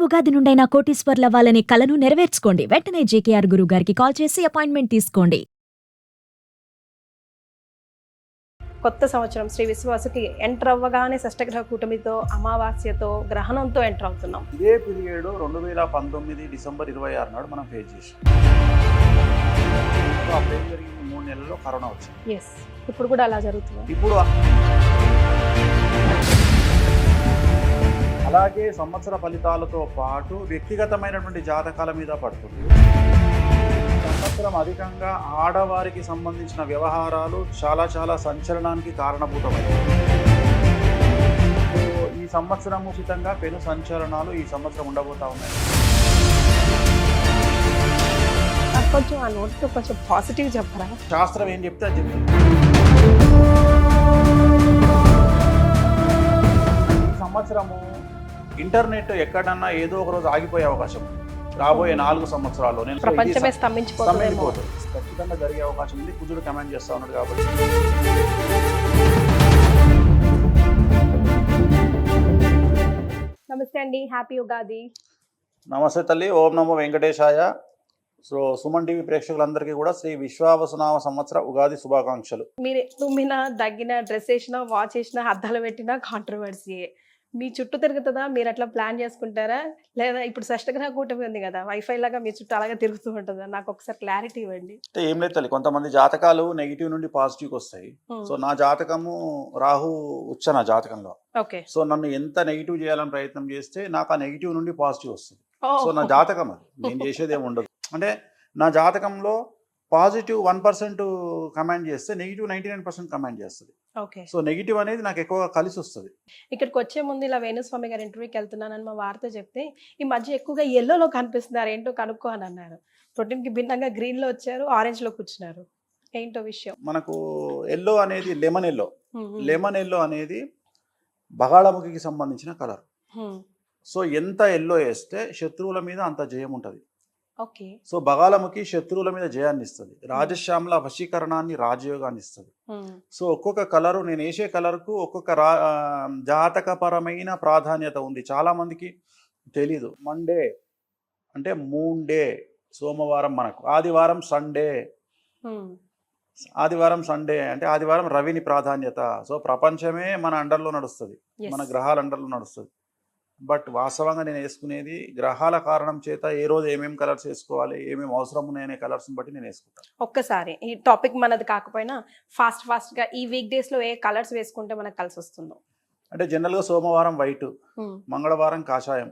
ఉగాది నుండైనా కోటీశ్వర్లవ్వాలనే కలను నెరవేర్చుకోండి. వెంటనే జేకేఆర్ గురువు గారికి కాల్ చేసి అపాయింట్మెంట్ తీసుకోండి. కొత్త సంవత్సరం శ్రీ విశ్వాసుకి ఎంటర్ అవ్వగానే షష్టగ్రహ కూటమితో అమావాస్యతో గ్రహణంతో ఎంటర్ అవుతున్నాం. ఇదే పీరియడ్ 2019 డిసెంబర్ 26 నాడు మనం ఫేస్ చేసాం. అప్పుడు ఏం జరిగింది, 3 నెలల్లో కరోనా వచ్చింది. ఎస్, ఇప్పుడు కూడా అలా జరుగుతుంది. ఇప్పుడు అలాగే సంవత్సర ఫలితాలతో పాటు వ్యక్తిగతమైనటువంటి జాతకాల మీద పడుతుంది. సంవత్సరం అధికంగా ఆడవారికి సంబంధించిన వ్యవహారాలు చాలా సంచలనానికి కారణభూతమైనవి. ఈ సంవత్సరం ఉచితంగా పెను సంచలనాలు ఈ సంవత్సరం ఉండబోతా ఉన్నాయి. కొంచెం ఆ నోట్తో కొంచెం పాజిటివ్ చెప్పరా? శాస్త్రం ఏం చెప్తే అది చెప్తుంది. ఈ సంవత్సరము ఇంటర్నెట్ ఎక్కడన్నా ఏదో ఒక రోజు ఆగిపోయే అవకాశం ఉంది. రాబోయే 4 సంవత్సరాల్లో ప్రపంచమే స్తంభించిపోతుందేమో. ఖచ్చితంగా జరిగే అవకాశం ఉంది. కుజుడు కమెంట్ చేస్తా ఉన్నాడు కాబట్టి. నమస్తే అండి, హ్యాపీ ఉగాది. నమస్తే తల్లి, ఓం నమో వెంకటేశాయ. సో సుమన్ టీవీ ప్రేక్షకులందరికీ కూడా శ్రీ విశ్వావసునామ సంవత్సర ఉగాది శుభాకాంక్షలు. మీరు తుమ్మినా, దగ్గిన, డ్రెస్ వేసినా, వాచ్ వేసినా, అద్దాలు పెట్టినా కాంట్రవర్సీయే. మీ చుట్టూ తిరుగుతుందా? మీరు అట్లా ప్లాన్ చేసుకుంటారా? లేదా ఇప్పుడు షష్టగ్రహ కూటమి ఉంది కదా, వైఫై లాగా మీ చుట్టూ అలాగే తిరుగుతూ ఉంటుందా? నాకు ఒకసారి క్లారిటీ ఇవ్వండి. అంటే ఏం లేదు తల్లి, కొంతమంది జాతకాలు నెగిటివ్ నుండి పాజిటివ్కి వస్తాయి. సో నా జాతకము రాహు ఉచ్చ నా జాతకంలో. ఓకే. సో నన్ను ఎంత నెగిటివ్ చేయాలని ప్రయత్నం చేస్తే నాకు ఆ నెగిటివ్ నుండి పాజిటివ్ వస్తుంది. సో నా జాతకం అది, నేను చేసేది ఏమి ఉండదు. అంటే నా జాతకంలో పాజిటివ్ 1% కమాండ్ చేస్తే నెగిటివ్ 99% కమాండ్ చేస్తుంది. ఓకే. సో నెగిటివ్ అనేది నాకు ఎక్కువగా కలిసి వస్తుంది. ఇక్కడికి వచ్చే ముందు ఇలా వేణుస్వామి గారి ఇంటర్వ్యూకి వెళ్తున్నానని మా వార్త చెప్తే ఈ మధ్య ఎక్కువగా ఎల్లోలో కనిపిస్తున్నారు, ఏంటో కనుక్కో అని అన్నారు. ప్రోటీన్కి భిన్నంగా గ్రీన్లో వచ్చారు, ఆరెంజ్లో కూర్చున్నారు, ఏంటో విషయం. మనకు ఎల్లో అనేది లెమన్ ఎల్లో అనేది బగాళముఖికి సంబంధించిన కలర్. సో ఎంత ఎల్లో వేస్తే శత్రువుల మీద అంత జయం ఉంటుంది. ఓకే. సో బగాళముఖి శత్రువుల మీద జయాన్ని ఇస్తుంది, రాజశ్యామల వశీకరణాన్ని, రాజయోగాన్ని ఇస్తుంది. సో ఒక్కొక్క కలరు, నేను వేసే కలర్కు ఒక్కొక్క జాతకపరమైన ప్రాధాన్యత ఉంది. చాలా మందికి తెలీదు. మండే అంటే మూన్ డే, సోమవారం మనకు, ఆదివారం సండే, ఆదివారం సండే అంటే ఆదివారం రవిని ప్రాధాన్యత. సో ప్రపంచమే మన అండర్లో నడుస్తుంది, మన గ్రహాల అండర్లో నడుస్తుంది. బట్ వాస్తవంగా నేను వేసుకునేది గ్రహాల కారణం చేత ఏ రోజు ఏమేమి కలర్స్ వేసుకోవాలి, ఏమేమి అవసరం ఉన్నాయనే కలర్స్ని బట్టి నేను వేసుకుంటాను. ఒక్కసారి ఈ టాపిక్ మనది కాకపోయినా ఫాస్ట్గా ఈ వీక్ డేస్లో ఏ కలర్స్ వేసుకుంటే మనకు కలిసి వస్తుందో అంటే జనరల్గా సోమవారం వైట్, మంగళవారం కాషాయం,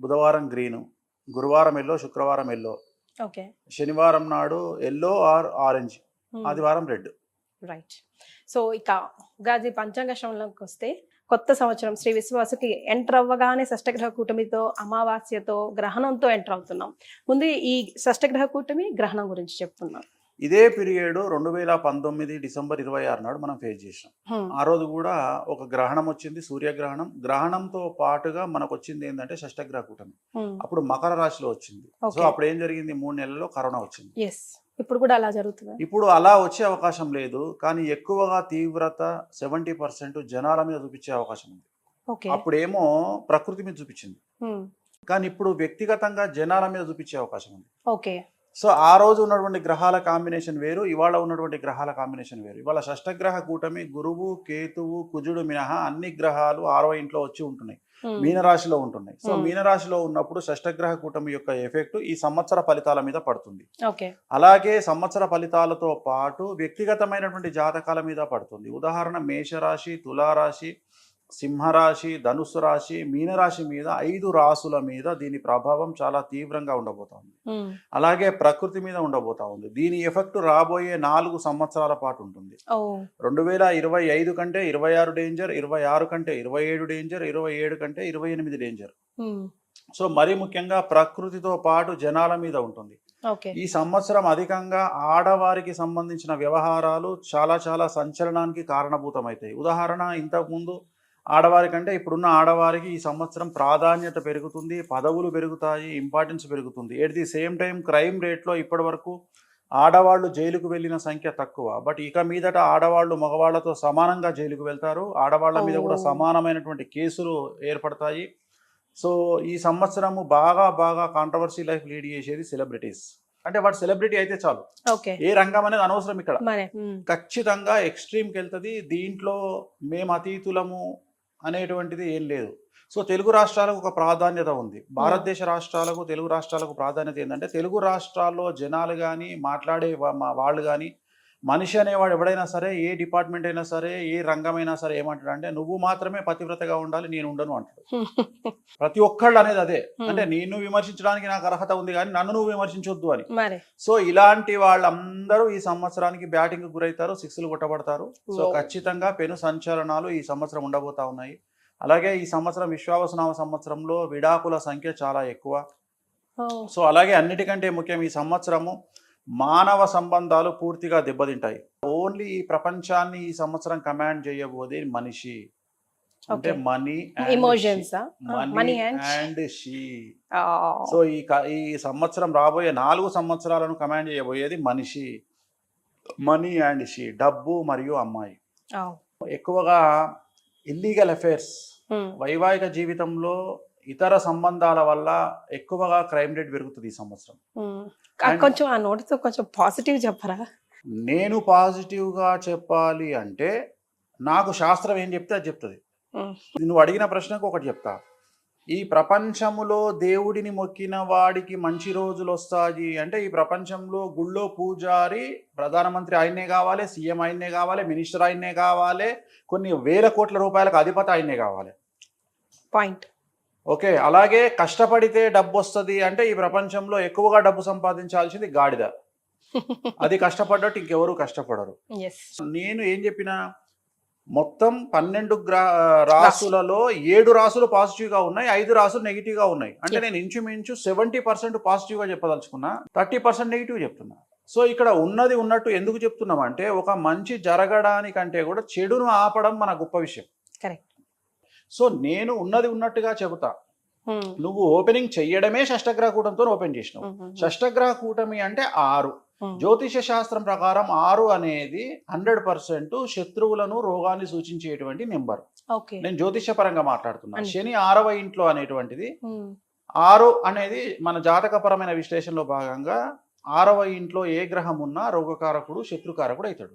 బుధవారం గ్రీను, గురువారం ఎల్లో, శుక్రవారం ఎల్లో, ఓకే, శనివారం నాడు ఎల్లో ఆర్ ఆరెంజ్, ఆదివారం రెడ్. రైట్. సో ఇక ఉగాది పంచాంగ శ్రవణంలోకి వస్తే కొత్త సంవత్సరం శ్రీ విశ్వాసుకి ఎంటర్ అవ్వగానే షష్టగ్రహ కూటమితో అమావాస్యతో గ్రహణంతో ఎంటర్ అవుతున్నాం. ముందు ఈ షష్టగ్రహ కూటమి గ్రహణం గురించి చెప్పుకున్నాం. ఇదే పీరియడ్ 2019 డిసెంబర్ 26 నాడు మనం ఫేస్ చేసాం. ఆ రోజు కూడా ఒక గ్రహణం వచ్చింది, సూర్యగ్రహణం. గ్రహణంతో పాటుగా మనకు వచ్చింది ఏంటంటే షష్టగ్రహ కూటమి. అప్పుడు మకర రాశిలో వచ్చింది. సో అప్పుడు ఏం జరిగింది, 3 నెలల్లో కరోనా వచ్చింది. ఇప్పుడు కూడా అలా జరుగుతుంది. ఇప్పుడు అలా వచ్చే అవకాశం లేదు, కానీ ఎక్కువగా తీవ్రత 70% జనాల మీద చూపించే అవకాశం ఉంది. అప్పుడేమో ప్రకృతి మీద చూపించింది, కానీ ఇప్పుడు వ్యక్తిగతంగా జనాల మీద చూపించే అవకాశం ఉంది. ఓకే. సో ఆ రోజు ఉన్నటువంటి గ్రహాల కాంబినేషన్ వేరు, ఇవాళ ఉన్నటువంటి గ్రహాల కాంబినేషన్ వేరు. ఇవాళ షష్టగ్రహ కూటమి గురువు, కేతువు, కుజుడు మినహా అన్ని గ్రహాలు 6వ ఇంట్లో వచ్చి ఉంటున్నాయి, మీనరాశిలో ఉంటున్నాయి. సో మీనరాశిలో ఉన్నప్పుడు షష్టగ్రహ కూటమి యొక్క ఎఫెక్ట్ ఈ సంవత్సర ఫలితాల మీద పడుతుంది. అలాగే సంవత్సర ఫలితాలతో పాటు వ్యక్తిగతమైనటువంటి జాతకాల మీద పడుతుంది. ఉదాహరణ మేషరాశి, తులారాశి, సింహరాశి, ధనుస్సు రాశి, మీనరాశి మీద 5 రాశుల మీద దీని ప్రభావం చాలా తీవ్రంగా ఉండబోతా ఉంది. అలాగే ప్రకృతి మీద ఉండబోతా ఉంది. దీని ఎఫెక్ట్ రాబోయే 4 సంవత్సరాల పాటు ఉంటుంది. 2025 కంటే 26 డేంజర్, 26 కంటే 27 డేంజర్, 27 కంటే 28 డేంజర్. సో మరీ ముఖ్యంగా ప్రకృతితో పాటు జనాల మీద ఉంటుంది. ఈ సంవత్సరం అధికంగా ఆడవారికి సంబంధించిన వ్యవహారాలు చాలా సంచలనానికి కారణభూతమవుతాయి. ఉదాహరణ, ఇంతకుముందు ఆడవారి కంటే ఇప్పుడున్న ఆడవారికి ఈ సంవత్సరం ప్రాధాన్యత పెరుగుతుంది, పదవులు పెరుగుతాయి, ఇంపార్టెన్స్ పెరుగుతుంది. At the same time crime రేట్లో ఇప్పటి వరకు ఆడవాళ్ళు జైలుకు వెళ్ళిన సంఖ్య తక్కువ. బట్ ఇక మీదట ఆడవాళ్ళు మగవాళ్లతో సమానంగా జైలుకు వెళ్తారు. ఆడవాళ్ల మీద కూడా సమానమైనటువంటి కేసులు ఏర్పడతాయి. సో ఈ సంవత్సరము బాగా బాగా కాంట్రవర్సీ లైఫ్ లీడ్ చేసేది సెలబ్రిటీస్. అంటే వాడు సెలబ్రిటీ అయితే చాలు, ఓకే. ఏ రంగం అనేది అనవసరం ఇక్కడ. మరే ఖచ్చితంగా ఎక్స్ట్రీమ్కి వెళ్తుంది. దీంట్లో మేము అతీతులము అనేటువంటిది ఏం లేదు. సో తెలుగు రాష్ట్రాలకు ఒక ప్రాధాన్యత ఉంది. భారతదేశ రాష్ట్రాలకు, తెలుగు రాష్ట్రాలకు ప్రాధాన్యత ఏంటంటే, తెలుగు రాష్ట్రాల్లో జనాలు కానీ, మాట్లాడే వాళ్ళు కానీ, మనిషి అనేవాడు ఎవడైనా సరే, ఏ డిపార్ట్మెంట్ అయినా సరే, ఏ రంగమైనా సరే ఏమంటాడు అంటే, నువ్వు మాత్రమే పతివ్రతగా ఉండాలి, నేను ఉండను అంటాడు. ప్రతి ఒక్కళ్ళు అనేది అదే. అంటే నిన్ను విమర్శించడానికి నాకు అర్హత ఉంది కానీ నన్ను నువ్వు విమర్శించొద్దు అని. సో ఇలాంటి వాళ్ళందరూ ఈ సంవత్సరానికి బ్యాటింగ్ గురవుతారు, సిక్స్లు కొట్టబడతారు. సో ఖచ్చితంగా పెను సంచలనాలు ఈ సంవత్సరం ఉండబోతా ఉన్నాయి. అలాగే ఈ సంవత్సరం విశ్వావసునామ సంవత్సరంలో విడాకుల సంఖ్య చాలా ఎక్కువ. సో అలాగే అన్నిటికంటే ముఖ్యం, ఈ సంవత్సరము మానవ సంబంధాలు పూర్తిగా దెబ్బతింటాయి. ఓన్లీ ఈ ప్రపంచాన్ని ఈ సంవత్సరం కమాండ్ చేయబోదే మనిషి, అంటే money emotions, money and she. So ఈ సంవత్సరం రాబోయే 4 సంవత్సరాలను కమాండ్ చేయబోయేది మనిషి, మనీ అండ్ షీ, డబ్బు మరియు అమ్మాయి. ఎక్కువగా ఇల్లీగల్ అఫైర్స్, వైవాహిక జీవితంలో ఇతర సంబంధాల వల్ల ఎక్కువగా క్రైమ్ రేట్ పెరుగుతుంది ఈ సంవత్సరం. కొంచెం ఆ నోటితో కొంచెం పాజిటివ్ చెప్పరా? నేను పాజిటివ్గా చెప్పాలి అంటే, నాకు శాస్త్రం ఏం చెప్తే అది చెప్తుంది. నువ్వు అడిగిన ప్రశ్నకు ఒకటి చెప్తా. ఈ ప్రపంచములో దేవుడిని మొక్కిన వాడికి మంచి రోజులు వస్తాయి అంటే, ఈ ప్రపంచంలో గుళ్ళో పూజారి ప్రధానమంత్రి ఆయన్నే కావాలి, సీఎం ఆయన్నే కావాలి, మినిస్టర్ ఆయన్నే కావాలి, కొన్ని వేల కోట్ల రూపాయలకు అధిపతి ఆయన్నే కావాలి. పాయింట్. ఓకే. అలాగే కష్టపడితే డబ్బు వస్తుంది అంటే, ఈ ప్రపంచంలో ఎక్కువగా డబ్బు సంపాదించాల్సింది గాడిద. అది కష్టపడ్డట్టు ఇంకెవరు కష్టపడరు. నేను ఏం చెప్పినా, మొత్తం 12 రాసులలో 7 రాసులు పాజిటివ్గా ఉన్నాయి, 5 రాసులు నెగిటివ్గా ఉన్నాయి. అంటే నేను ఇంచుమించు 70% పాజిటివ్గా చెప్పదలుచుకున్నా, 30% నెగిటివ్ చెప్తున్నా. సో ఇక్కడ ఉన్నది ఉన్నట్టు ఎందుకు చెప్తున్నామంటే, ఒక మంచి జరగడానికంటే కూడా చెడును ఆపడం మన గొప్ప విషయం. కరెక్ట్. సో నేను ఉన్నది ఉన్నట్టుగా చెబుతా. నువ్వు ఓపెనింగ్ చెయ్యడమే షష్టగ్రహ కూటమితో ఓపెన్ చేసినావు. షష్టగ్రహ కూటమి అంటే 6. జ్యోతిష శాస్త్రం ప్రకారం 6 అనేది 100% శత్రువులను, రోగాన్ని సూచించేటువంటి నెంబర్. నేను జ్యోతిష పరంగా మాట్లాడుతున్నా. శని 6వ ఇంట్లో అనేటువంటిది, 6 అనేది మన జాతకపరమైన విశ్లేషణలో భాగంగా 6వ ఇంట్లో ఏ గ్రహం ఉన్నా రోగకారకుడు, శత్రుకారకుడు అవుతాడు.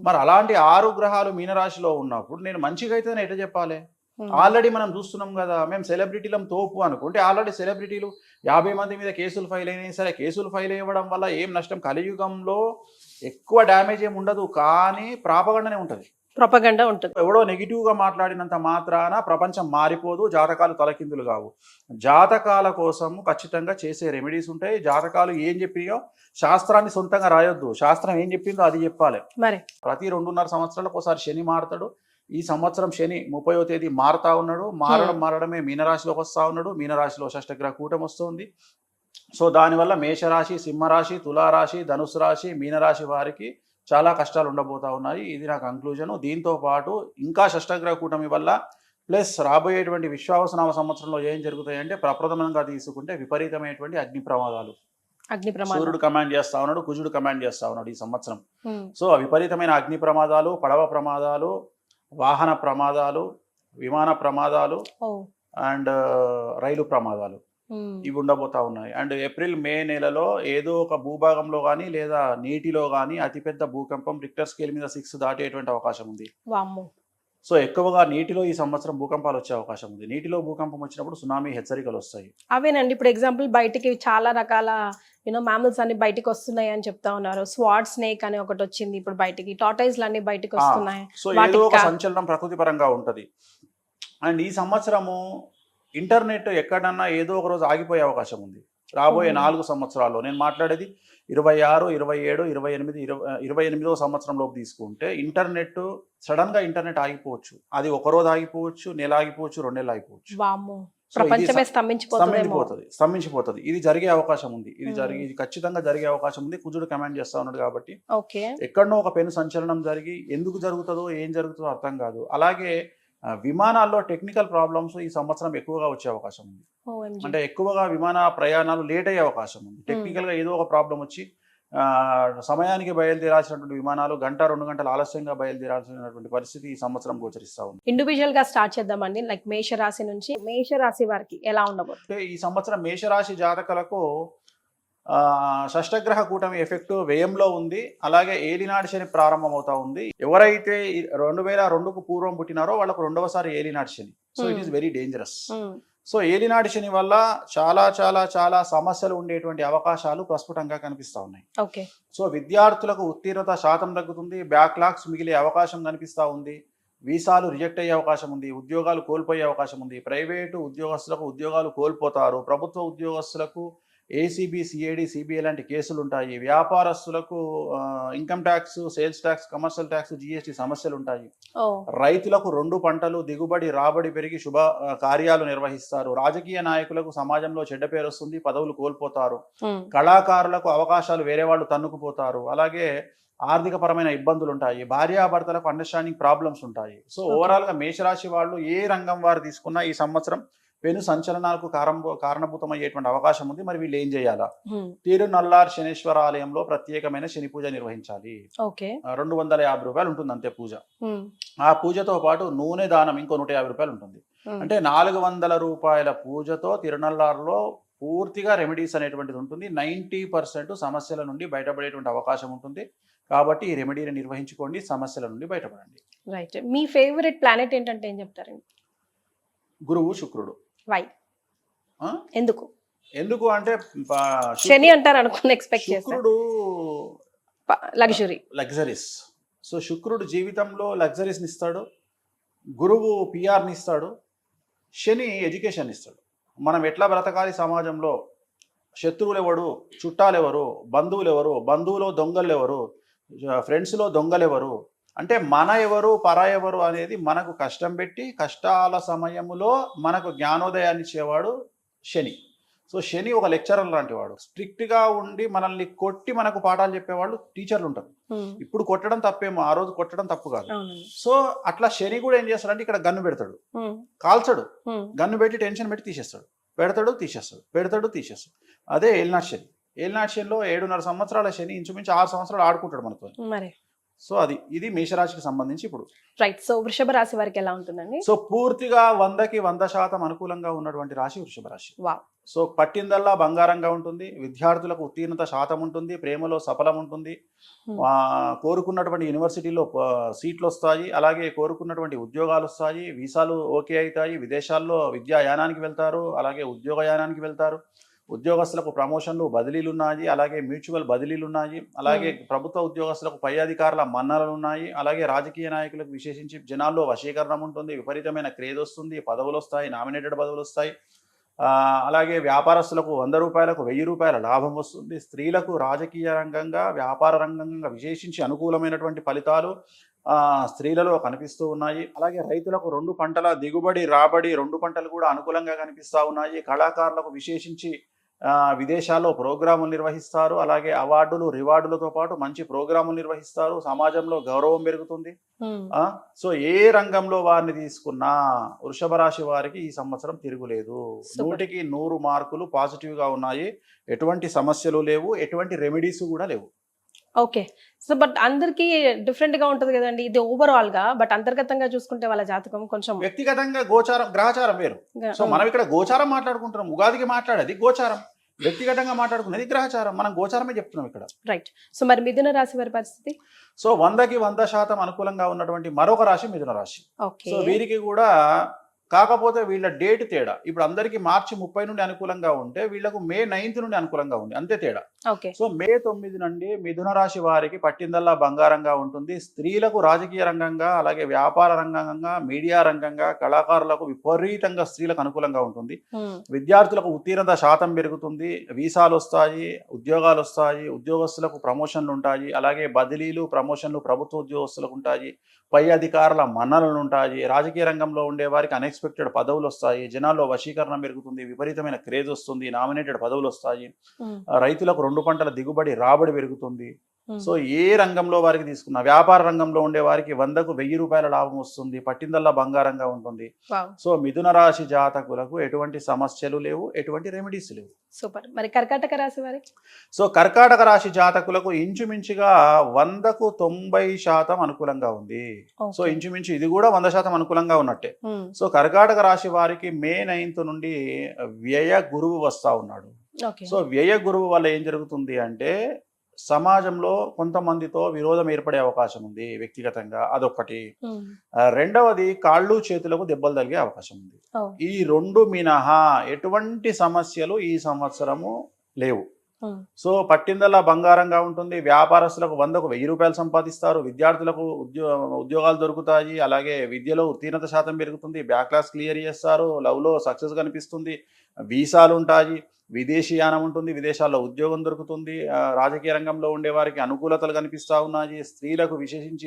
మరి అలాంటి 6 గ్రహాలు మీనరాశిలో ఉన్నప్పుడు నేను మంచిగా అయితే ఎట్లా చెప్పాలి? ఆల్రెడీ మనం చూస్తున్నాం కదా, మేము సెలబ్రిటీలం తోపు అనుకుంటే, ఆల్రెడీ సెలబ్రిటీలు 50 మంది మీద కేసులు ఫైల్ అయినాయి. సరే, కేసులు ఫైల్ అవ్వడం వల్ల ఏం నష్టం? కలియుగంలో ఎక్కువ డ్యామేజ్ ఏమి ఉండదు, కానీ ప్రాపగండనే ఉంటుంది. ప్రొపగండా ఉంటుంది. ఎవడో నెగిటివ్గా మాట్లాడినంత మాత్రాన ప్రపంచం మారిపోదు, జాతకాలు తలకిందులు కావు. జాతకాల కోసం ఖచ్చితంగా చేసే రెమెడీస్ ఉంటాయి. జాతకాలు ఏం చెప్పియో శాస్త్రాన్ని సొంతంగా రాయొద్దు, శాస్త్రం ఏం చెప్పిందో అది చెప్పాలి. మరి ప్రతి 2.5 సంవత్సరాలకు ఒకసారి శని మారుతాడు. ఈ సంవత్సరం శని 30వ తేదీ మారుతా ఉన్నాడు. మారడమే మీనరాశిలోకి వస్తూ ఉన్నాడు. మీనరాశిలో షష్టగ్రహ కూటమి వస్తుంది. సో దానివల్ల మేషరాశి, సింహరాశి, తులారాశి, ధనుసు రాశి, మీనరాశి వారికి చాలా కష్టాలు ఉండబోతా ఉన్నాయి. ఇది నా కంక్లూజను. దీంతో పాటు ఇంకా షష్టగ్రహ కూటమి వల్ల ప్లస్ రాబోయేటువంటి విశ్వావసునామ సంవత్సరంలో ఏం జరుగుతాయంటే, ప్రప్రథమంగా తీసుకుంటే విపరీతమైనటువంటి అగ్ని ప్రమాదాలు. సూర్యుడు కమాండ్ చేస్తా ఉన్నాడు, కుజుడు కమాండ్ చేస్తా ఉన్నాడు ఈ సంవత్సరం. సో విపరీతమైన అగ్ని ప్రమాదాలు, పడవ ప్రమాదాలు, వాహన ప్రమాదాలు, విమాన ప్రమాదాలు అండ్ రైలు ప్రమాదాలు ఇవి ఉండబోతా ఉన్నాయి. అండ్ ఏప్రిల్, మే నెలలో ఏదో ఒక భూభాగంలో కానీ లేదా నీటిలో కానీ అతిపెద్ద భూకంపం రిక్టర్ స్కేల్ మీద 6 దాటేటువంటి అవకాశం ఉంది. సో ఎక్కువగా నీటిలో ఈ సంవత్సరం భూకంపాలు వచ్చే అవకాశం ఉంది. నీటిలో భూకంపం వచ్చినప్పుడు సునామీ హెచ్చరికలు వస్తాయి. అవేనండి. ఇప్పుడు ఎగ్జాంపుల్ బయటికి చాలా రకాల మ్యామల్స్ అన్ని బయటకు వస్తున్నాయి అని చెప్తా ఉన్నారు. స్వాట్ స్నేక్ అని ఒకటి వచ్చింది ఇప్పుడు బయటికి, టార్టాయిస్లు అన్ని బయటకు వస్తున్నాయి. సో ఏదో ఒక సంచలనం ప్రకృతి పరంగా ఉంటది. అండ్ ఈ సంవత్సరము ఇంటర్నెట్ ఎక్కడన్నా ఏదో ఒక రోజు ఆగిపోయే అవకాశం ఉంది రాబోయే 4 సంవత్సరాల్లో. నేను మాట్లాడేది 26, 27, 28, 28వ సంవత్సరంలోపు తీసుకుంటే ఇంటర్నెట్ సడన్ గా ఇంటర్నెట్ ఆగిపోవచ్చు. అది ఒక రోజు ఆగిపోవచ్చు, నెల ఆగిపోవచ్చు, 2 నెలలు ఆగిపోవచ్చు. స్తంభించిపోతుంది. ఇది జరిగే అవకాశం ఉంది. ఇది ఖచ్చితంగా జరిగే అవకాశం ఉంది. కుజుడు కమాండ్ చేస్తా ఉన్నాడు కాబట్టి ఎక్కడనో ఒక పెను సంచలనం జరిగి ఎందుకు జరుగుతుందో ఏం జరుగుతుందో అర్థం కాదు. అలాగే విమానాల్లో టెక్నికల్ ప్రాబ్లమ్స్ ఈ సంవత్సరం ఎక్కువగా వచ్చే అవకాశం ఉంది. అంటే ఎక్కువగా విమాన ప్రయాణాలు లేట్ అయ్యే అవకాశం ఉంది. టెక్నికల్ గా ఏదో ఒక ప్రాబ్లం వచ్చి సమయానికి బయలుదేరాల్సినటువంటి విమానాలు 1-2 గంటలు ఆలస్యంగా బయలుదేరాల్సినటువంటి పరిస్థితి ఈ సంవత్సరం గోచరిస్తూ ఉంది. ఇండివిజువల్ గా స్టార్ట్ చేద్దామండి. లైక్ మేషరాశి నుంచి మేషరాశి వారికి ఎలా ఉండబోతుంది? అంటే ఈ సంవత్సరం మేషరాశి జాతకులకు షష్టగ్రహ కూటమి ఎఫెక్ట్ వ్యయంలో ఉంది. అలాగే ఏలినాటి శని ప్రారంభమవుతా ఉంది. ఎవరైతే 2002కు పూర్వం పుట్టినారో వాళ్ళకు రెండవసారి ఏలినాటి శని. So it is very dangerous. So ఏలినాటి శని వల్ల చాలా చాలా చాలా సమస్యలు ఉండేటువంటి అవకాశాలు ప్రస్ఫుటంగా కనిపిస్తా ఉన్నాయి. ఓకే. సో విద్యార్థులకు ఉత్తీర్ణత శాతం తగ్గుతుంది. బ్యాక్లాగ్స్ మిగిలే అవకాశం కనిపిస్తా ఉంది. వీసాలు రిజెక్ట్ అయ్యే అవకాశం ఉంది. ఉద్యోగాలు కోల్పోయే అవకాశం ఉంది. ప్రైవేటు ఉద్యోగస్తులకు ఉద్యోగాలు కోల్పోతారు. ప్రభుత్వ ఉద్యోగస్తులకు ఏసీబీ, సిఐడి, సిబిఐ లాంటి కేసులు ఉంటాయి. వ్యాపారస్తులకు income tax, sales tax, commercial tax, GST సమస్యలు ఉంటాయి. రైతులకు 2 పంటలు దిగుబడి రాబడి పెరిగి శుభ కార్యాలు నిర్వహిస్తారు. రాజకీయ నాయకులకు సమాజంలో చెడ్డ పేరు వస్తుంది, పదవులు కోల్పోతారు. కళాకారులకు అవకాశాలు వేరే వాళ్ళు తన్నుకుపోతారు. అలాగే ఆర్థిక పరమైన ఇబ్బందులు ఉంటాయి. భార్యాభర్తలకు అండర్స్టాండింగ్ ప్రాబ్లమ్స్ ఉంటాయి. సో ఓవరాల్ గా మేషరాశి వాళ్ళు ఏ రంగం వారు తీసుకున్నా ఈ సంవత్సరం పెను సంచలనాలకు కారణభూతమయ్యేటువంటి అవకాశం ఉంది. మరి వీళ్ళు ఏం చేయాలా? తిరునల్లార్ శనీశ్వర ఆలయంలో ప్రత్యేకమైన శని పూజ నిర్వహించాలి. 250 రూపాయలు ఉంటుంది అంతే పూజ. ఆ పూజతో పాటు నూనె దానం ఇంకో 150 రూపాయలు ఉంటుంది. అంటే 400 రూపాయల పూజతో తిరునల్లార్లో పూర్తిగా రెమెడీస్ అనేటువంటిది ఉంటుంది. 90% సమస్యల నుండి బయటపడేటువంటి అవకాశం ఉంటుంది. కాబట్టి ఈ రెమెడీని నిర్వహించుకోండి, సమస్యల నుండి బయటపడండి. రైట్. మీ ఫేవరెట్ ప్లానెట్ ఏంటంటే ఏం చెప్తారండి? గురువు, శుక్రుడు. వై? ఎందుకు? ఎందుకు అంటే శని అంటారు అనుకుని ఎక్స్పెక్ట్ చేశాను. శుక్రుడు లగ్జరీస్. సో శుక్రుడు జీవితంలో లగ్జరీస్ని ఇస్తాడు. గురువు పిఆర్ని ఇస్తాడు. శని ఎడ్యుకేషన్ ఇస్తాడు. మనం ఎట్లా బ్రతకాలి సమాజంలో, శత్రువులు ఎవరు, చుట్టాలు ఎవరు, బంధువులు ఎవరు, బంధువులో దొంగలు ఎవరు, ఫ్రెండ్స్లో దొంగలు ఎవరు, అంటే మన ఎవరు పర ఎవరు అనేది మనకు కష్టం పెట్టి కష్టాల సమయంలో మనకు జ్ఞానోదయాన్ని ఇచ్చేవాడు శని. సో శని ఒక లెక్చరర్ లాంటి వాడు. స్ట్రిక్ట్గా ఉండి మనల్ని కొట్టి మనకు పాఠాలు చెప్పేవాళ్ళు టీచర్లు ఉంటారు. ఇప్పుడు కొట్టడం తప్పేమో, ఆ రోజు కొట్టడం తప్పు కాదు. సో అట్లా శని కూడా ఏం చేస్తాడంటే ఇక్కడ గన్ను పెడతాడు, కాల్చడు. గన్ను పెట్టి టెన్షన్ పెట్టి తీసేస్తాడు. పెడతాడు, తీసేస్తాడు, పెడతాడు, తీసేస్తాడు. అదే ఏలినాటి శని. ఏలినాటి శనిలో 7.5 సంవత్సరాల శని ఇంచుమించు 6 సంవత్సరాలు ఆడుకుంటాడు మనతో. సో ఇది మేషరాశికి సంబంధించి. ఇప్పుడు రైట్. సో వృషభ రాశి వారికి ఎలా ఉంటుందండి? సో పూర్తిగా 100కి 100% అనుకూలంగా ఉన్నటువంటి రాశి వృషభ రాశి. సో పట్టిందల్లా బంగారంగా ఉంటుంది. విద్యార్థులకు ఉత్తీర్ణత శాతం ఉంటుంది. ప్రేమలో సఫలం ఉంటుంది. కోరుకున్నటువంటి యూనివర్సిటీలో సీట్లు వస్తాయి. అలాగే కోరుకున్నటువంటి ఉద్యోగాలు వస్తాయి. వీసాలు ఓకే అవుతాయి. విదేశాల్లో విద్యాయానానికి వెళ్తారు. అలాగే ఉద్యోగయానానికి వెళ్తారు. ఉద్యోగస్తులకు ప్రమోషన్లు, బదిలీలు ఉన్నాయి. అలాగే మ్యూచువల్ బదిలీలు ఉన్నాయి. అలాగే ప్రభుత్వ ఉద్యోగస్తులకు పై అధికారుల మన్ననలు ఉన్నాయి. అలాగే రాజకీయ నాయకులకు విశేషించి జనాల్లో వశీకరణం ఉంటుంది. విపరీతమైన క్రేజ్ వస్తుంది. పదవులు వస్తాయి, నామినేటెడ్ పదవులు వస్తాయి. అలాగే వ్యాపారస్తులకు 100 రూపాయలకు 1000 రూపాయల లాభం వస్తుంది. స్త్రీలకు రాజకీయ రంగంగా, వ్యాపార రంగంగా విశేషించి అనుకూలమైనటువంటి ఫలితాలు స్త్రీలలో కనిపిస్తూ ఉన్నాయి. అలాగే రైతులకు 2 పంటల దిగుబడి రాబడి 2 పంటలు కూడా అనుకూలంగా కనిపిస్తూ ఉన్నాయి. కళాకారులకు విశేషించి విదేశాల్లో ప్రోగ్రాములు నిర్వహిస్తారు. అలాగే అవార్డులు, రివార్డులతో పాటు మంచి ప్రోగ్రాములు నిర్వహిస్తారు. సమాజంలో గౌరవం పెరుగుతుంది. సో ఏ రంగంలో వారిని తీసుకున్నా వృషభ రాశి వారికి ఈ సంవత్సరం తిరుగులేదు. 100కి 100 మార్కులు పాజిటివ్ గా ఉన్నాయి. ఎటువంటి సమస్యలు లేవు, ఎటువంటి రెమెడీస్ కూడా లేవు. ఓకే. సో బట్ అందరికి డిఫరెంట్ గా ఉంటది కదండి ఇది ఓవరాల్ గా. బట్ అంతర్గతంగా చూసుకుంటే వాళ్ళ జాతకం కొంచెం వ్యక్తిగతంగా గోచారం, గ్రహచారం వేరు. సో మనం ఇక్కడ గోచారం మాట్లాడుకుంటున్నాం. ఉగాదికి మాట్లాడేది గోచారం, వ్యక్తిగతంగా మాట్లాడుకునేది గ్రహచారం. మనం గోచారమే చెప్తున్నాం ఇక్కడ. రైట్. సో మరి మిథున రాశి వారి పరిస్థితి? సో 100కి 100% అనుకూలంగా ఉన్నటువంటి మరొక రాశి మిథున రాశి. సో వీరికి కూడా కాకపోతే వీళ్ళ డేట్ తేడా. ఇప్పుడు అందరికి మార్చి 30 నుండి అనుకూలంగా ఉంటే వీళ్ళకు మే 9 నుండి అనుకూలంగా ఉంది, అంతే తేడా. సో మే 9 నుండి మిథున రాశి వారికి పట్టిందల్లా బంగారంగా ఉంటుంది. స్త్రీలకు రాజకీయ రంగంగా, అలాగే వ్యాపార రంగంగా, మీడియా రంగంగా, కళాకారులకు విపరీతంగా స్త్రీలకు అనుకూలంగా ఉంటుంది. విద్యార్థులకు ఉత్తీర్ణత శాతం పెరుగుతుంది. వీసాలు వస్తాయి, ఉద్యోగాలు వస్తాయి, ఉద్యోగస్తులకు ప్రమోషన్లు ఉంటాయి. అలాగే బదిలీలు, ప్రమోషన్లు ప్రభుత్వ ఉద్యోగస్తులకు ఉంటాయి. పై అధికారుల మన్ననలు ఉంటాయి. రాజకీయ రంగంలో ఉండే వారికి అన్ఎక్స్పెక్టెడ్ పదవులు వస్తాయి. జనాల్లో వశీకరణ పెరుగుతుంది. విపరీతమైన క్రేజ్ వస్తుంది. నామినేటెడ్ పదవులు వస్తాయి. రైతులకు 2 పంటల దిగుబడి రాబడి పెరుగుతుంది. సో ఏ రంగంలో వారికి తీసుకున్నా, వ్యాపార రంగంలో ఉండే వారికి 100కు 1000 రూపాయల లాభం వస్తుంది, పట్టిందల్లా బంగారంగా ఉంటుంది. సో మిథున రాశి జాతకులకు ఎటువంటి సమస్యలు లేవు, ఎటువంటి రెమెడీస్ లేవు. సూపర్. మరి కర్కాటక రాశి వారి? సో కర్కాటక రాశి జాతకులకు ఇంచుమించుగా 100కు 90% అనుకూలంగా ఉంది. సో ఇంచుమించు ఇది కూడా 100% అనుకూలంగా ఉన్నట్టే. సో కర్కాటక రాశి వారికి మే 9th నుండి వ్యయ గురువు వస్తా ఉన్నాడు. సో వ్యయ గురువు వల్ల ఏం జరుగుతుంది అంటే సమాజంలో కొంతమందితో విరోధం ఏర్పడే అవకాశం ఉంది వ్యక్తిగతంగా, అదొక్కటి. రెండవది కాళ్ళు చేతులకు దెబ్బలు తగిలే అవకాశం ఉంది. ఈ 2 మినహా ఎటువంటి సమస్యలు ఈ సంవత్సరము లేవు. సో పట్టిందల్లా బంగారంగా ఉంటుంది. వ్యాపారస్తులకు 100కు 1000 రూపాయలు సంపాదిస్తారు. విద్యార్థులకు ఉద్యోగాలు దొరుకుతాయి. అలాగే విద్యలో ఉత్తీర్ణత శాతం పెరుగుతుంది. బ్యాక్లాస్ క్లియర్ చేస్తారు. లవ్లో సక్సెస్ కనిపిస్తుంది. వీసాలు ఉంటాయి. విదేశీయానం ఉంటుంది. విదేశాల్లో ఉద్యోగం దొరుకుతుంది. రాజకీయ రంగంలో ఉండే వారికి అనుకూలతలు కనిపిస్తూ ఉన్నాయి. స్త్రీలకు విశేషించి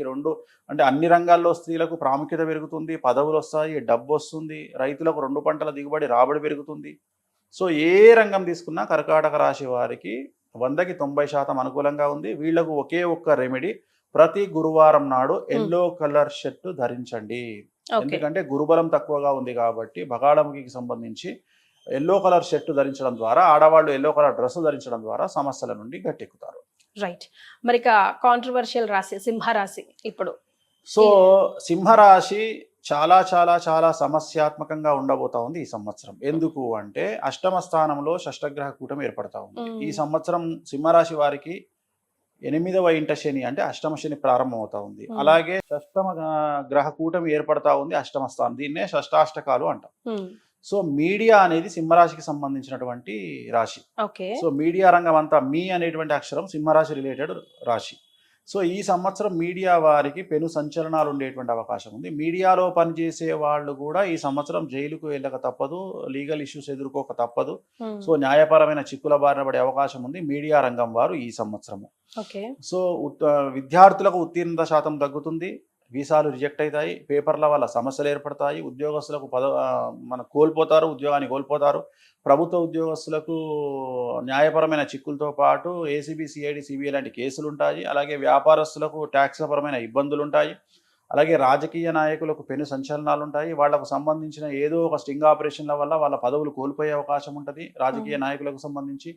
అంటే అన్ని రంగాల్లో స్త్రీలకు ప్రాముఖ్యత పెరుగుతుంది. పదవులు వస్తాయి, డబ్బు వస్తుంది. రైతులకు 2 పంటల దిగుబడి రాబడి పెరుగుతుంది. సో ఏ రంగం తీసుకున్నా కర్కాటక రాశి వారికి 100కి 90% అనుకూలంగా ఉంది. వీళ్లకు ఒకే ఒక్క రెమెడీ, ప్రతి గురువారం నాడు ఎల్లో కలర్ షర్ట్ ధరించండి. ఎందుకంటే గురుబలం తక్కువగా ఉంది కాబట్టి బగాళముఖికి సంబంధించి ఎల్లో కలర్ షర్ట్ ధరించడం ద్వారా, ఆడవాళ్ళు ఎల్లో కలర్ డ్రెస్ ధరించడం ద్వారా సమస్యల నుండి గట్టెక్కుతారు. రైట్. మరి కాంట్రవర్షియల్ రాశి సింహరాశి ఇప్పుడు. సో సింహరాశి చాలా చాలా చాలా సమస్యాత్మకంగా ఉండబోతా ఉంది ఈ సంవత్సరం. ఎందుకు అంటే అష్టమ స్థానంలో షష్టగ్రహ కూటమి ఏర్పడతా ఉంది. ఈ సంవత్సరం సింహరాశి వారికి 8వ ఇంట శని అంటే అష్టమ శని ప్రారంభం అవుతా ఉంది. అలాగే షష్టమ గ్రహ కూటమి ఏర్పడతా ఉంది అష్టమ స్థానం. దీన్నే షష్టాష్టకాలు అంటాం. సో మీడియా అనేది సింహరాశికి సంబంధించినటువంటి రాశి. సో మీడియా రంగం అంతా, మీ అనేటువంటి అక్షరం సింహరాశి రిలేటెడ్ రాశి. సో ఈ సంవత్సరం మీడియా వారికి పెను సంచలనాలు ఉండేటువంటి అవకాశం ఉంది. మీడియాలో పనిచేసే వాళ్ళు కూడా ఈ సంవత్సరం జైలుకు వెళ్ళక తప్పదు, లీగల్ ఇష్యూస్ ఎదుర్కోక తప్పదు. సో న్యాయపరమైన చిక్కుల బారిన పడే అవకాశం ఉంది మీడియా రంగం వారు ఈ సంవత్సరము. సో విద్యార్థులకు ఉత్తీర్ణత శాతం తగ్గుతుంది. వీసాలు రిజెక్ట్ అవుతాయి. పేపర్ల వల్ల సమస్యలు ఏర్పడతాయి. ఉద్యోగస్తులకు కోల్పోతారు, ఉద్యోగాన్ని కోల్పోతారు. ప్రభుత్వ ఉద్యోగస్తులకు న్యాయపరమైన చిక్కులతో పాటు ఏసీబీ, సిఐడి, సిబిఐ లాంటి కేసులు ఉంటాయి. అలాగే వ్యాపారస్తులకు ట్యాక్స్ పరమైన ఇబ్బందులు ఉంటాయి. అలాగే రాజకీయ నాయకులకు పెను సంచలనాలు ఉంటాయి. వాళ్లకు సంబంధించిన ఏదో ఒక స్టింగ్ ఆపరేషన్ల వల్ల వాళ్ళ పదవులు కోల్పోయే అవకాశం ఉంటుంది రాజకీయ నాయకులకు సంబంధించి.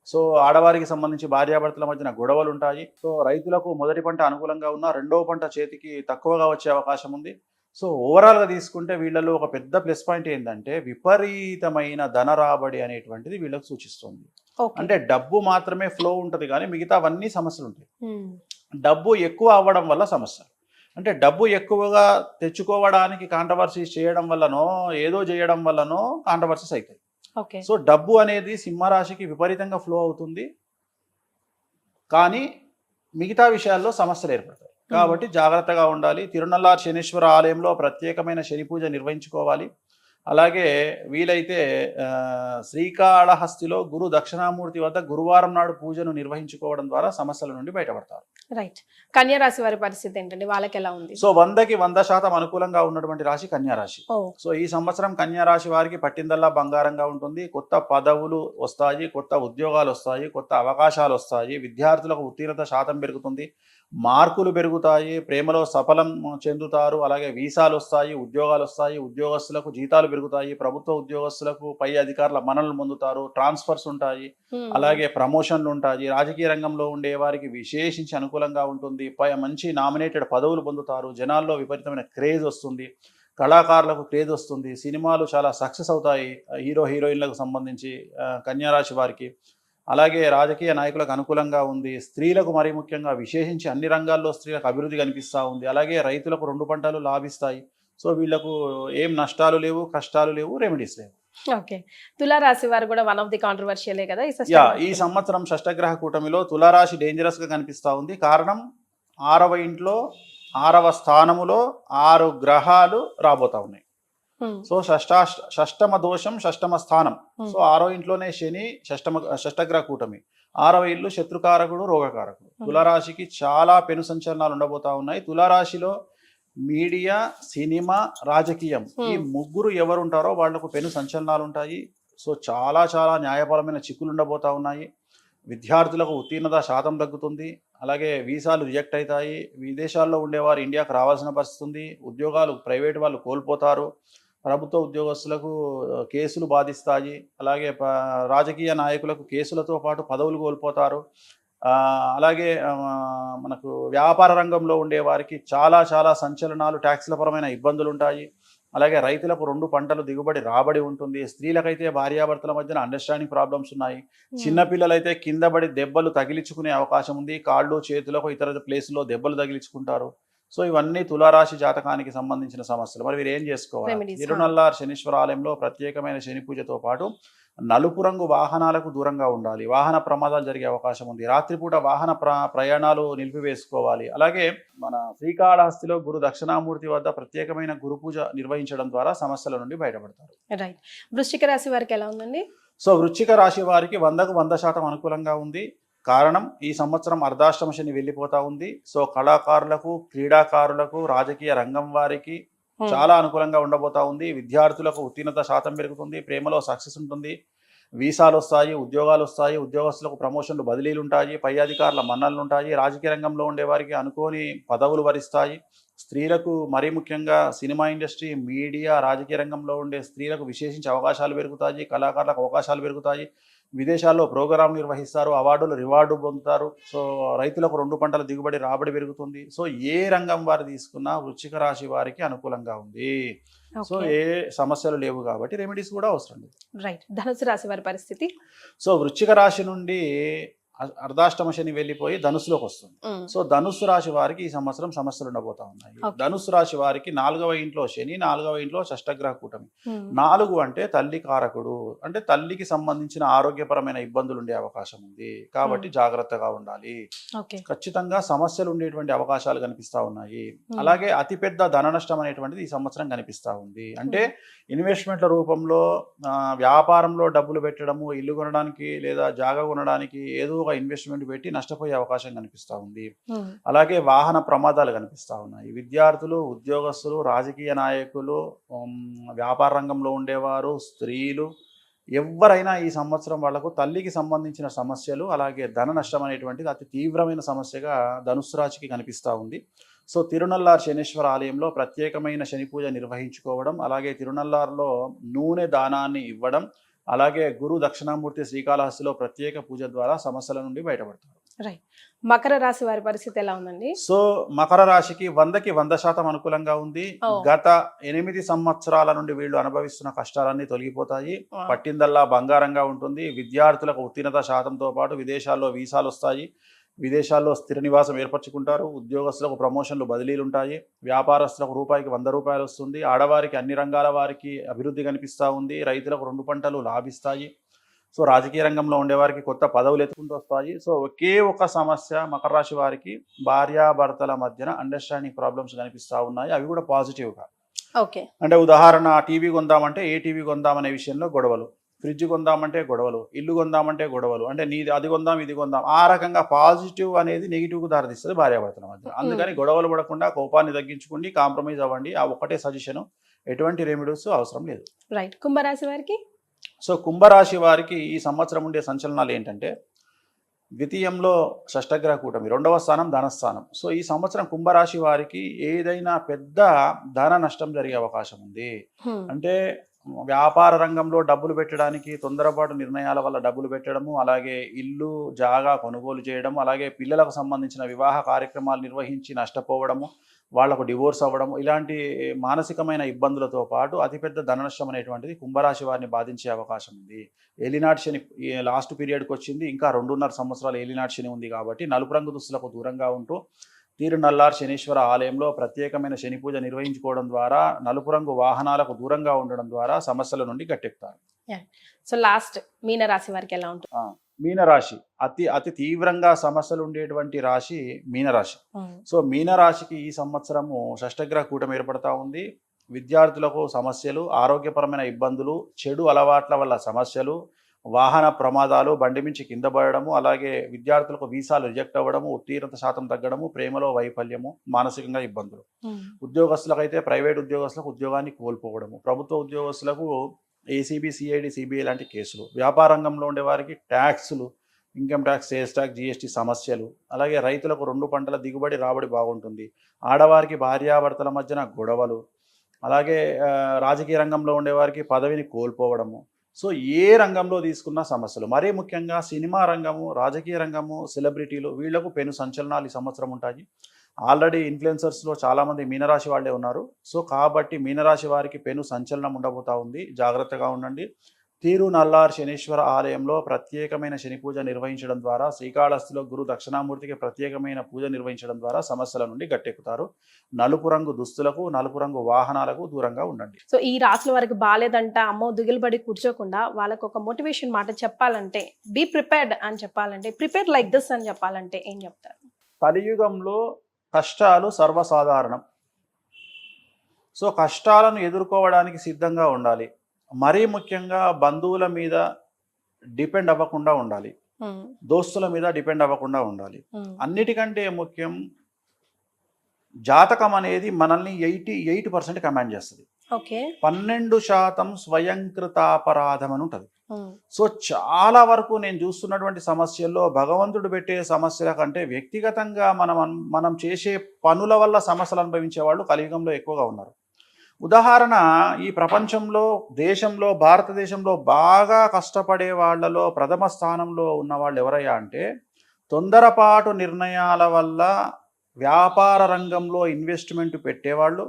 సో ఆడవారికి సంబంధించి భార్యాభర్తల మధ్యన గొడవలు ఉంటాయి. సో రైతులకు మొదటి పంట అనుకూలంగా ఉన్న 2వ పంట చేతికి తక్కువగా వచ్చే అవకాశం ఉంది. సో ఓవరాల్గా తీసుకుంటే వీళ్ళలో ఒక పెద్ద ప్లస్ పాయింట్ ఏంటంటే విపరీతమైన ధన రాబడి అనేటువంటిది వీళ్ళకు సూచిస్తుంది. అంటే డబ్బు మాత్రమే ఫ్లో ఉంటుంది కానీ మిగతావన్నీ సమస్యలు ఉంటాయి. డబ్బు ఎక్కువ అవ్వడం వల్ల సమస్య. అంటే డబ్బు ఎక్కువగా తెచ్చుకోవడానికి కాంట్రవర్సీస్ చేయడం వల్లనో ఏదో చేయడం వల్లనో కాంట్రవర్సీస్ అవుతాయి. సో డబ్బు అనేది సింహరాశికి విపరీతంగా ఫ్లో అవుతుంది కానీ మిగతా విషయాల్లో సమస్యలు ఏర్పడతాయి. కాబట్టి జాగ్రత్తగా ఉండాలి. తిరునల్లార్ శనీశ్వర ఆలయంలో ప్రత్యేకమైన శని పూజ నిర్వహించుకోవాలి. అలాగే వీలైతే శ్రీకాళహస్తిలో గురు దక్షిణామూర్తి వద్ద గురువారం నాడు పూజను నిర్వహించుకోవడం ద్వారా సమస్యల నుండి బయటపడతారు. రైట్. కన్యా రాశి వారి పరిస్థితి ఏంటండి? వాళ్ళకి ఎలా ఉంది? సో 100కి 100% అనుకూలంగా ఉన్నటువంటి రాశి కన్యా రాశి. సో ఈ సంవత్సరం కన్యా రాశి వారికి పట్టిందల్లా బంగారంగా ఉంటుంది. కొత్త పదవులు వస్తాయి, కొత్త ఉద్యోగాలు వస్తాయి, కొత్త అవకాశాలు వస్తాయి. విద్యార్థులకు ఉత్తీర్ణత శాతం పెరుగుతుంది, మార్కులు పెరుగుతాయి, ప్రేమలో సఫలం చెందుతారు. అలాగే వీసాలు వస్తాయి, ఉద్యోగాలు వస్తాయి, ఉద్యోగస్తులకు జీతాలు పెరుగుతాయి, ప్రభుత్వ ఉద్యోగస్తులకు పై అధికారుల మన్ననలు పొందుతారు, ట్రాన్స్ఫర్స్ ఉంటాయి, అలాగే ప్రమోషన్లు ఉంటాయి. రాజకీయ రంగంలో ఉండే వారికి విశేషించి అనుకూలంగా ఉంటుంది. మంచి నామినేటెడ్ పదవులు పొందుతారు. జనాల్లో విపరీతమైన క్రేజ్ వస్తుంది, కళాకారులకు క్రేజ్ వస్తుంది, సినిమాలు చాలా సక్సెస్ అవుతాయి హీరో హీరోయిన్లకు సంబంధించి కన్యా రాశి వారికి. అలాగే రాజకీయ నాయకులకు అనుకూలంగా ఉంది. స్త్రీలకు మరీ ముఖ్యంగా విశేషించి అన్ని రంగాల్లో స్త్రీలకు అభివృద్ధి కనిపిస్తూ ఉంది. అలాగే రైతులకు 2 పంటలు లాభిస్తాయి. సో వీళ్లకు ఏం నష్టాలు లేవు, కష్టాలు లేవు, రెమెడీస్ లేవు. ఓకే. తులారాశి వారు కూడా వన్ ఆఫ్ ది కాంట్రవర్షియలే కదా ఈ సంవత్సరం షష్టగ్రహ కూటమిలో తులారాశి డేంజరస్ గా కనిపిస్తూ ఉంది. కారణం 6వ ఇంట్లో 6వ స్థానములో 6 గ్రహాలు రాబోతా ఉన్నాయి. సో షష్టమ దోషం, షష్టమ స్థానం. సో 6వ ఇంట్లోనే శని, షష్టగ్రహ కూటమి. 6వ ఇల్లు శత్రుకారకుడు, రోగకారకుడు. తులారాశికి చాలా పెను సంచలనాలు ఉండబోతా ఉన్నాయి. తులారాశిలో మీడియా, సినిమా, రాజకీయం ఈ 3 ఎవరు ఉంటారో వాళ్లకు పెను సంచలనాలు ఉంటాయి. సో చాలా చాలా న్యాయపరమైన చిక్కులు ఉండబోతా ఉన్నాయి. విద్యార్థులకు ఉత్తీర్ణత శాతం తగ్గుతుంది. అలాగే వీసాలు రిజెక్ట్ అవుతాయి. విదేశాల్లో ఉండేవారు ఇండియాకు రావాల్సిన పరిస్థితి ఉంది. ఉద్యోగాలు ప్రైవేట్ వాళ్ళు కోల్పోతారు. ప్రభుత్వ ఉద్యోగస్తులకు కేసులు బాధిస్తాయి. అలాగే రాజకీయ నాయకులకు కేసులతో పాటు పదవులు కోల్పోతారు. అలాగే మనకు వ్యాపార రంగంలో ఉండే వారికి చాలా చాలా సంచలనాలు, ట్యాక్స్ల పరమైన ఇబ్బందులు ఉంటాయి. అలాగే రైతులకు 2 పంటలు దిగుబడి రాబడి ఉంటుంది. స్త్రీలకైతే భార్యాభర్తల మధ్యన అండర్స్టాండింగ్ ప్రాబ్లమ్స్ ఉన్నాయి. చిన్నపిల్లలైతే కింద పడి దెబ్బలు తగిలించుకునే అవకాశం ఉంది. కాళ్ళు చేతులకు ఇతర ప్లేసుల్లో దెబ్బలు తగిలించుకుంటారు. సో ఇవన్నీ తులారాశి జాతకానికి సంబంధించిన సమస్యలు. మరి వీరు ఏం చేసుకోవాలి? Remedies. తిరునల్లార్ శనీశ్వర ఆలయంలో ప్రత్యేకమైన శని పూజతో పాటు నలుపు రంగు వాహనాలకు దూరంగా ఉండాలి. వాహన ప్రమాదాలు జరిగే అవకాశం ఉంది. రాత్రిపూట వాహన ప్రయాణాలు నిలిపివేసుకోవాలి. అలాగే మన శ్రీకాళహస్తిలో గురు దక్షిణామూర్తి వద్ద ప్రత్యేకమైన గురు పూజ నిర్వహించడం ద్వారా సమస్యల నుండి బయటపడతారు. రైట్. వృశ్చిక రాశి వారికి ఎలా ఉందండి? సో వృశ్చిక రాశి వారికి 100% అనుకూలంగా ఉంది. కారణం, ఈ సంవత్సరం అర్ధాష్టమ శని వెళ్ళిపోతా ఉంది. సో కళాకారులకు, క్రీడాకారులకు, రాజకీయ రంగం వారికి చాలా అనుకూలంగా ఉండబోతా ఉంది. విద్యార్థులకు ఉత్తీర్ణత శాతం పెరుగుతుంది. ప్రేమలో సక్సెస్ ఉంటుంది. వీసాలు వస్తాయి, ఉద్యోగాలు వస్తాయి. ఉద్యోగస్తులకు ప్రమోషన్లు, బదిలీలు ఉంటాయి. పై అధికారుల మన్ననలు ఉంటాయి. రాజకీయ రంగంలో ఉండే వారికి అనుకోని పదవులు వరిస్తాయి. స్త్రీలకు మరీ ముఖ్యంగా సినిమా ఇండస్ట్రీ, మీడియా, రాజకీయ రంగంలో ఉండే స్త్రీలకు విశేషించి అవకాశాలు పెరుగుతాయి. కళాకారులకు అవకాశాలు పెరుగుతాయి. విదేశాల్లో ప్రోగ్రాం నిర్వహిస్తారు, అవార్డులు, రివార్డు పొందుతారు. సో రైతులకు 2 పంటల దిగుబడి రాబడి పెరుగుతుంది. సో ఏ రంగం వారు తీసుకున్నా వృశ్చిక రాశి వారికి అనుకూలంగా ఉంది. సో ఏ సమస్యలు లేవు కాబట్టి రెమెడీస్ కూడా అవసరం లేదు. రైట్. ధనుసు రాశి వారి పరిస్థితి? సో వృశ్చిక రాశి నుండి అర్ధాష్టమ శని వెళ్ళిపోయి ధనుసులోకి వస్తుంది. సో ధనుసు రాశి వారికి ఈ సంవత్సరం సమస్యలు ఉండబోతా ఉన్నాయి. ధనుసు రాశి వారికి 4వ ఇంట్లో శని, 4వ ఇంట్లో షష్టగ్రహ కూటమి. 4 అంటే తల్లి కారకుడు, అంటే తల్లికి సంబంధించిన ఆరోగ్యపరమైన ఇబ్బందులు ఉండే అవకాశం ఉంది. కాబట్టి జాగ్రత్తగా ఉండాలి. ఖచ్చితంగా సమస్యలు ఉండేటువంటి అవకాశాలు కనిపిస్తా ఉన్నాయి. అలాగే అతిపెద్ద ధన నష్టం అనేటువంటిది ఈ సంవత్సరం కనిపిస్తా ఉంది. అంటే ఇన్వెస్ట్మెంట్ల రూపంలో వ్యాపారంలో డబ్బులు పెట్టడము, ఇల్లు కొనడానికి లేదా జాగా కొనడానికి ఏదో ఒక ఇన్వెస్ట్మెంట్ పెట్టి నష్టపోయే అవకాశం కనిపిస్తూ ఉంది. అలాగే వాహన ప్రమాదాలు కనిపిస్తూ ఉన్నాయి. విద్యార్థులు, ఉద్యోగస్తులు, రాజకీయ నాయకులు, వ్యాపార రంగంలో ఉండేవారు, స్త్రీలు, ఎవరైనా ఈ సంవత్సరం వాళ్లకు తల్లికి సంబంధించిన సమస్యలు, అలాగే ధన నష్టం అనేటువంటిది అతి తీవ్రమైన సమస్యగా ధనుస్సు రాశికి కనిపిస్తూ ఉంది. సో తిరునల్లార్ శనీశ్వర ఆలయంలో ప్రత్యేకమైన శని పూజ నిర్వహించుకోవడం, అలాగే తిరునల్లార్లో నూనె దానాన్ని ఇవ్వడం, అలాగే గురు దక్షిణామూర్తి శ్రీకాళహస్తిలో ప్రత్యేక పూజ ద్వారా సమస్యల నుండి బయటపడతారు. రైట్. మకర రాశి వారి పరిస్థితి ఎలా ఉందండి? సో మకర రాశికి 100% అనుకూలంగా ఉంది. గత 8 సంవత్సరాల నుండి వీళ్ళు అనుభవిస్తున్న కష్టాలన్నీ తొలగిపోతాయి. పట్టిందల్లా బంగారంగా ఉంటుంది. విద్యార్థులకు ఉత్తీర్ణత శాతంతో పాటు విదేశాల్లో వీసాలు వస్తాయి. విదేశాల్లో స్థిర నివాసం ఏర్పరచుకుంటారు. ఉద్యోగస్తులకు ప్రమోషన్లు, బదిలీలు ఉంటాయి. వ్యాపారస్తులకు రూపాయికి 100 రూపాయలు వస్తుంది. ఆడవారికి, అన్ని రంగాల వారికి అభివృద్ధి కనిపిస్తూ ఉంది. రైతులకు 2 పంటలు లాభిస్తాయి. సో రాజకీయ రంగంలో ఉండేవారికి కొత్త పదవులు ఎత్తుకుంటూ వస్తాయి. సో ఒకే ఒక సమస్య మకర రాశి వారికి, భార్యాభర్తల మధ్యన అండర్స్టాండింగ్ ప్రాబ్లమ్స్ కనిపిస్తూ ఉన్నాయి. అవి కూడా పాజిటివ్గా. అంటే ఉదాహరణ, టీవీ కొందామంటే ఏ టీవీ కొందామనే విషయంలో గొడవలు, ఫ్రిడ్జ్ కొందామంటే గొడవలు, ఇల్లు కొందామంటే గొడవలు, అంటే నీది అది కొందాం ఇది కొందాం, ఆ రకంగా పాజిటివ్ అనేది నెగిటివ్కు దారితీస్తుంది భార్యాభర్తల మధ్య. అందుకని గొడవలు పడకుండా కోపాన్ని తగ్గించుకోండి, కాంప్రమైజ్ అవ్వండి. ఆ ఒకటే సజెషన్, ఎటువంటి రెమెడీస్ అవసరం లేదు. రైట్. కుంభరాశి వారికి? సో కుంభరాశి వారికి ఈ సంవత్సరం ఉండే సంచలనాలు ఏంటంటే, ద్వితీయంలో షష్టగ్రహ కూటమి, 2వ స్థానం ధనస్థానం. సో ఈ సంవత్సరం కుంభరాశి వారికి ఏదైనా పెద్ద ధన నష్టం జరిగే అవకాశం ఉంది. అంటే వ్యాపార రంగంలో డబ్బులు పెట్టడానికి తొందరపాటు నిర్ణయాల వల్ల డబ్బులు పెట్టడము, అలాగే ఇల్లు జాగా కొనుగోలు చేయడము, అలాగే పిల్లలకు సంబంధించిన వివాహ కార్యక్రమాలు నిర్వహించి నష్టపోవడము, వాళ్లకు డివోర్స్ అవ్వడము, ఇలాంటి మానసికమైన ఇబ్బందులతో పాటు అతిపెద్ద ధన నష్టం అనేటువంటిది కుంభరాశి వారిని బాధించే అవకాశం ఉంది. ఏలినాటి శని లాస్ట్ పీరియడ్కి వచ్చింది. ఇంకా 2.5 సంవత్సరాలు ఏలినాటి శని ఉంది. కాబట్టి నలుపు రంగు దుస్తులకు దూరంగా ఉంటూ తిరునల్లార్ శనీశ్వర ఆలయంలో ప్రత్యేకమైన శని పూజ నిర్వహించుకోవడం ద్వారా, నలుపు రంగు వాహనాలకు దూరంగా ఉండడం ద్వారా సమస్యల నుండి గట్టెక్కుతారు. సో లాస్ట్ మీనరాశి వారికి ఎలా ఉంటుంది? మీనరాశి అతి తీవ్రంగా సమస్యలు ఉండేటువంటి రాశి మీనరాశి. సో మీనరాశికి ఈ సంవత్సరము షష్టగ్రహ కూటమి ఏర్పడతా ఉంది. విద్యార్థులకు సమస్యలు, ఆరోగ్యపరమైన ఇబ్బందులు, చెడు అలవాట్ల వల్ల సమస్యలు, వాహన ప్రమాదాలు, బండి మించి కింద పడడము, అలాగే విద్యార్థులకు వీసాలు రిజెక్ట్ అవ్వడము, ఉత్తీర్ణత శాతం తగ్గడము, ప్రేమలో వైఫల్యము, మానసికంగా ఇబ్బందులు. ఉద్యోగస్తులకు అయితే ప్రైవేట్ ఉద్యోగస్తులకు ఉద్యోగాన్ని కోల్పోవడము, ప్రభుత్వ ఉద్యోగస్తులకు ఏసీబీ, సిఐడి, సిబిఐ లాంటి కేసులు, వ్యాపార రంగంలో ఉండే వారికి ట్యాక్సులు, income tax, sales tax, GST సమస్యలు, అలాగే రైతులకు 2 పంటల దిగుబడి రాబడి బాగుంటుంది, ఆడవారికి భార్యాభర్తల మధ్యన గొడవలు, అలాగే రాజకీయ రంగంలో ఉండేవారికి పదవిని కోల్పోవడము. సో ఏ రంగంలో తీసుకున్న సమస్యలు, మరీ ముఖ్యంగా సినిమా రంగము, రాజకీయ రంగము, సెలబ్రిటీలు వీళ్లకు పెను సంచలనాలు ఈ సంవత్సరం ఉంటాయి. ఆల్రెడీ ఇన్ఫ్లుయెన్సర్స్లో చాలామంది మీనరాశి వాళ్ళే ఉన్నారు. సో కాబట్టి మీనరాశి వారికి పెను సంచలనం ఉండబోతా ఉంది, జాగ్రత్తగా ఉండండి. తిరునల్లార్ శనీశ్వర ఆలయంలో ప్రత్యేకమైన శని పూజ నిర్వహించడం ద్వారా, శ్రీకాళహస్తిలో గురు దక్షిణామూర్తికి ప్రత్యేకమైన పూజ నిర్వహించడం ద్వారా సమస్యల నుండి గట్టెక్కుతారు. నలుపు రంగు దుస్తులకు, నలుపు రంగు వాహనాలకు దూరంగా ఉండండి. సో ఈ రాశుల వారికి బాలేదంట అమ్మో దిగులుబడి కూర్చోకుండా వాళ్ళకు ఒక మోటివేషన్ మాట చెప్పాలంటే, బీ ప్రిపేర్డ్ అని చెప్పాలంటే, ప్రిపేర్ లైక్ దిస్ అని చెప్పాలంటే ఏం చెప్తారు? కలియుగంలో కష్టాలు సర్వసాధారణం. సో కష్టాలను ఎదుర్కోవడానికి సిద్ధంగా ఉండాలి. మరీ ముఖ్యంగా బంధువుల మీద డిపెండ్ అవ్వకుండా ఉండాలి, దోస్తుల మీద డిపెండ్ అవ్వకుండా ఉండాలి. అన్నిటికంటే ముఖ్యం జాతకం అనేది మనల్ని 88% కమాండ్ చేస్తుంది. 12% స్వయంకృతాపరాధం అని ఉంటుంది. సో చాలా వరకు నేను చూస్తున్నటువంటి సమస్యల్లో భగవంతుడు పెట్టే సమస్యల కంటే వ్యక్తిగతంగా మనం చేసే పనుల వల్ల సమస్యలు అనుభవించే వాళ్ళు కలియుగంలో ఎక్కువగా ఉన్నారు. ఉదాహరణ, ఈ ప్రపంచంలో, దేశంలో, భారతదేశంలో బాగా కష్టపడే వాళ్ళలో ప్రథమ స్థానంలో ఉన్న వాళ్ళు ఎవరయ్యా అంటే, తొందరపాటు నిర్ణయాల వల్ల వ్యాపార రంగంలో ఇన్వెస్ట్మెంట్ పెట్టేవాళ్ళు,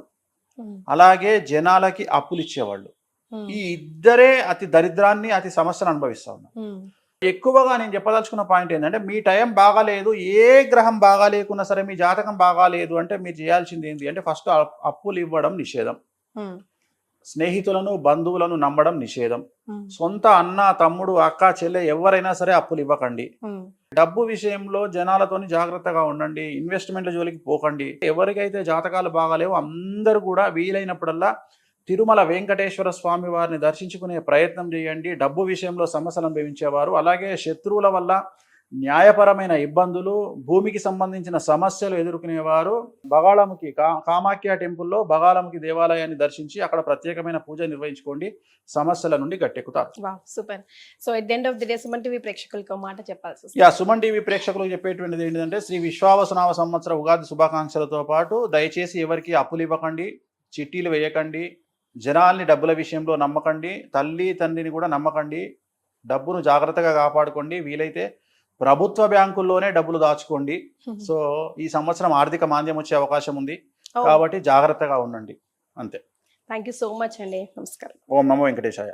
అలాగే జనాలకి అప్పులు ఇచ్చేవాళ్ళు. ఈ ఇద్దరే అతి దరిద్రాన్ని, అతి సమస్యను అనుభవిస్తా ఉన్నారు. ఎక్కువగా నేను చెప్పదలుచుకున్న పాయింట్ ఏంటంటే, మీ టైం బాగాలేదు, ఏ గ్రహం బాగా లేకున్నా సరే, మీ జాతకం బాగాలేదు అంటే మీరు చేయాల్సింది ఏంటి అంటే, ఫస్ట్ అప్పులు ఇవ్వడం నిషేధం, స్నేహితులను, బంధువులను నమ్మడం నిషేధం, సొంత అన్న, తమ్ముడు, అక్క, చెల్లె ఎవరైనా సరే అప్పులు ఇవ్వకండి. డబ్బు విషయంలో జనాలతోని జాగ్రత్తగా ఉండండి, ఇన్వెస్ట్మెంట్ల జోలికి పోకండి. ఎవరికైతే జాతకాలు బాగాలేవో అందరూ కూడా వీలైనప్పుడల్లా తిరుమల వెంకటేశ్వర స్వామి వారిని దర్శించుకునే ప్రయత్నం చేయండి. డబ్బు విషయంలో సమస్యలు అనుభవించేవారు, అలాగే శత్రువుల వల్ల న్యాయపరమైన ఇబ్బందులు, భూమికి సంబంధించిన సమస్యలు ఎదుర్కొనేవారు బగాళముఖి కామాఖ్య టెంపుల్లో బగాళముఖి దేవాలయాన్ని దర్శించి అక్కడ ప్రత్యేకమైన పూజ నిర్వహించుకోండి, సమస్యల నుండి గట్టెక్కుతారు. Super. So at the end of the day Suman TV ప్రేక్షకులకు ఒక మాట చెప్పాల్సి. సుమన్ టీవీ ప్రేక్షకులకు చెప్పేటువంటిది ఏంటంటే, శ్రీ విశ్వావసునామ సంవత్సర ఉగాది శుభాకాంక్షలతో పాటు దయచేసి ఎవరికి అప్పులు ఇవ్వకండి, చిట్టీలు వేయకండి, జనాల్ని డబ్బుల విషయంలో నమ్మకండి, తల్లి తండ్రిని కూడా నమ్మకండి, డబ్బును జాగ్రత్తగా కాపాడుకోండి, వీలైతే ప్రభుత్వ బ్యాంకుల్లోనే డబ్బులు దాచుకోండి. సో ఈ సంవత్సరం ఆర్థిక మాంద్యం వచ్చే అవకాశం ఉంది కాబట్టి జాగ్రత్తగా ఉండండి, అంతే. థ్యాంక్ యూ సో మచ్ అండి. నమస్కారం. ఓం నమో వెంకటేశాయ.